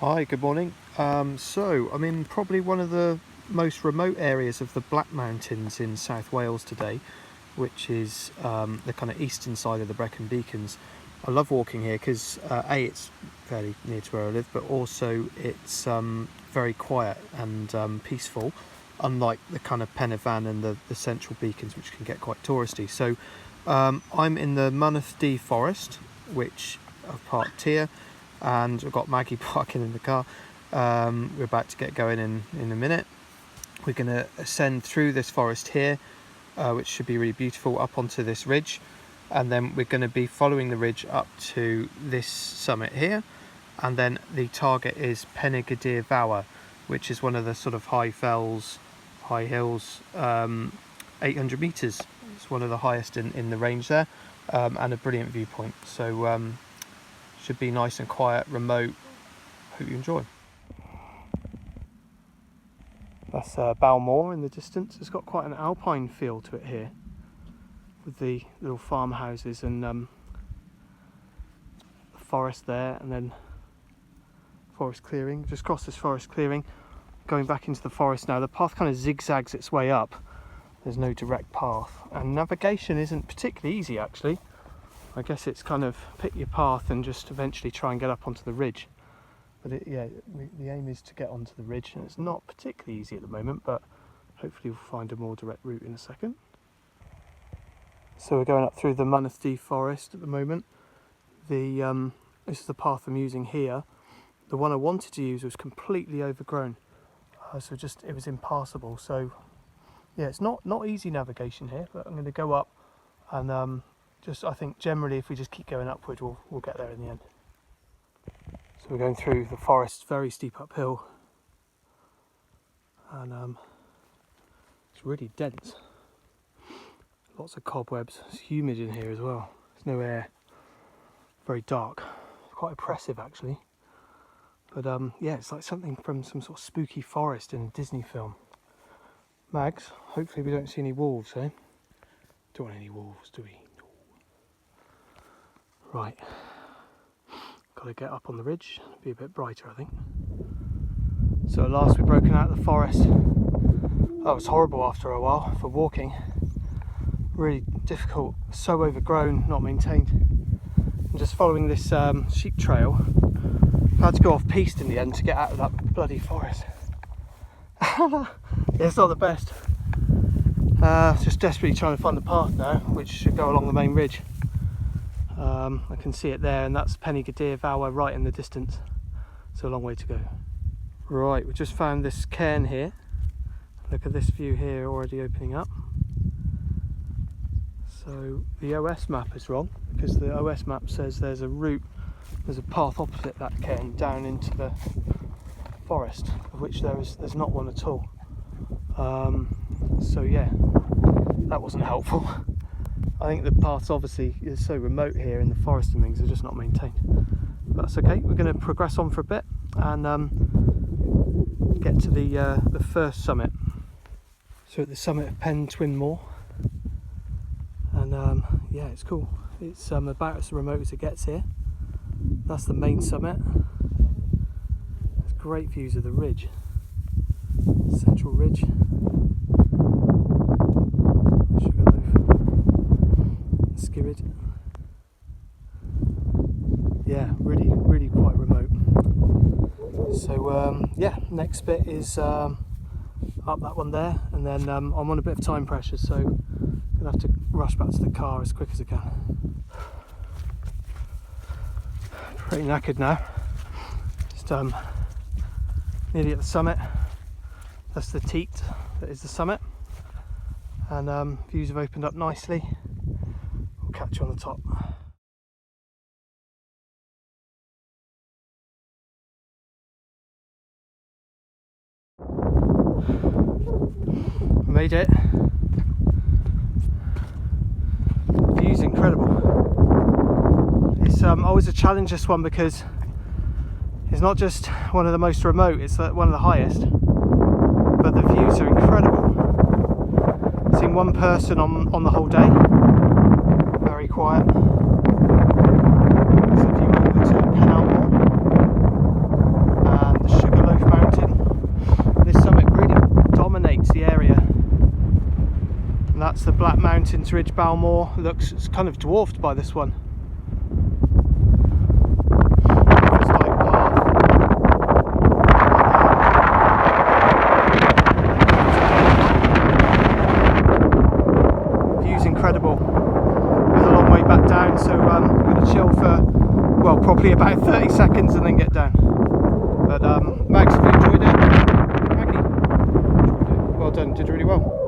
Hi, good morning. So I'm in probably one of the most remote areas of the Black Mountains in South Wales today, which is the kind of eastern side of the Brecon Beacons. I love walking here because A, it's fairly near to where I live, but also it's very quiet and peaceful, unlike the kind of Pen and the central beacons, which can get quite touristy. So I'm in the Mynydd forest, which I've parked here, and I've got Maggie parking in the car. We're about to get going in a minute. We're going to ascend through this forest here, which should be really beautiful, up onto this ridge, and then we're going to be following the ridge up to this summit here, and then the target is Pen Y Gadair Fawr, which is one of the sort of high hills, 800 meters. It's one of the highest in the range there, and a brilliant viewpoint. So should be nice and quiet, remote. Hope you enjoy. That's Mawr in the distance. It's got quite an alpine feel to it here, with the little farmhouses and the forest there, and then forest clearing. Just crossed this forest clearing, going back into the forest now. The path kind of zigzags its way up. There's no direct path, and navigation isn't particularly easy actually. I guess it's kind of pick your path and just eventually try and get up onto the ridge. But the aim is to get onto the ridge, and it's not particularly easy at the moment, but hopefully we'll find a more direct route in a second. So we're going up through the Mynydd forest at the moment. This is the path I'm using here. The one I wanted to use was completely overgrown, so it was impassable. So yeah, it's not easy navigation here, but I'm going to go up and I think generally if we just keep going upward, we'll get there in the end. So we're going through the forest, very steep uphill, and it's really dense. Lots of cobwebs. It's humid in here as well. There's no air. Very dark. It's quite oppressive actually. But yeah, it's like something from some sort of spooky forest in a Disney film. Mags, hopefully we don't see any wolves, eh? Don't want any wolves, do we? Right, got to get up on the ridge, be a bit brighter I think. So at last we've broken out of the forest. That was horrible after a while for walking. Really difficult, so overgrown, not maintained. I'm just following this sheep trail. I had to go off piste in the end to get out of that bloody forest. Yeah, it's not the best. Just desperately trying to find the path now, which should go along the main ridge. I can see it there, and that's Pen Y Gadair Fawr right in the distance, so a long way to go. Right, we just found this cairn here. Look at this view here already opening up. So the OS map is wrong, because the OS map says there's a path opposite that cairn down into the forest, of which there's not one at all. So yeah, that wasn't helpful. I think the paths obviously is so remote here in the forest and things are just not maintained. But that's okay, we're going to progress on for a bit and get to the first summit. So at the summit of Pen Twyn Mawr, and yeah, it's cool. It's about as remote as it gets here. That's the main summit. There's great views of the ridge, central ridge. Skirrid. Yeah, really quite remote. So yeah, next bit is up that one there, and then I'm on a bit of time pressure, so I'm gonna have to rush back to the car as quick as I can. Pretty knackered now. Just nearly at the summit. That's the teat that is the summit, and views have opened up nicely. We'll catch you on the top. We made it. The view's incredible. It's always a challenge, this one, because it's not just one of the most remote, it's one of the highest, but the views are incredible. I've seen one person on the whole day. Very quiet. There's a view over to Pen the Black Mountains Ridge Balmore. Looks, it's kind of dwarfed by this one. View's incredible. There's a long way back down, so I'm going to chill for, well, probably about 30 seconds and then get down. But Max, have you enjoyed it? Maggie? Enjoyed it. Well done, did really well.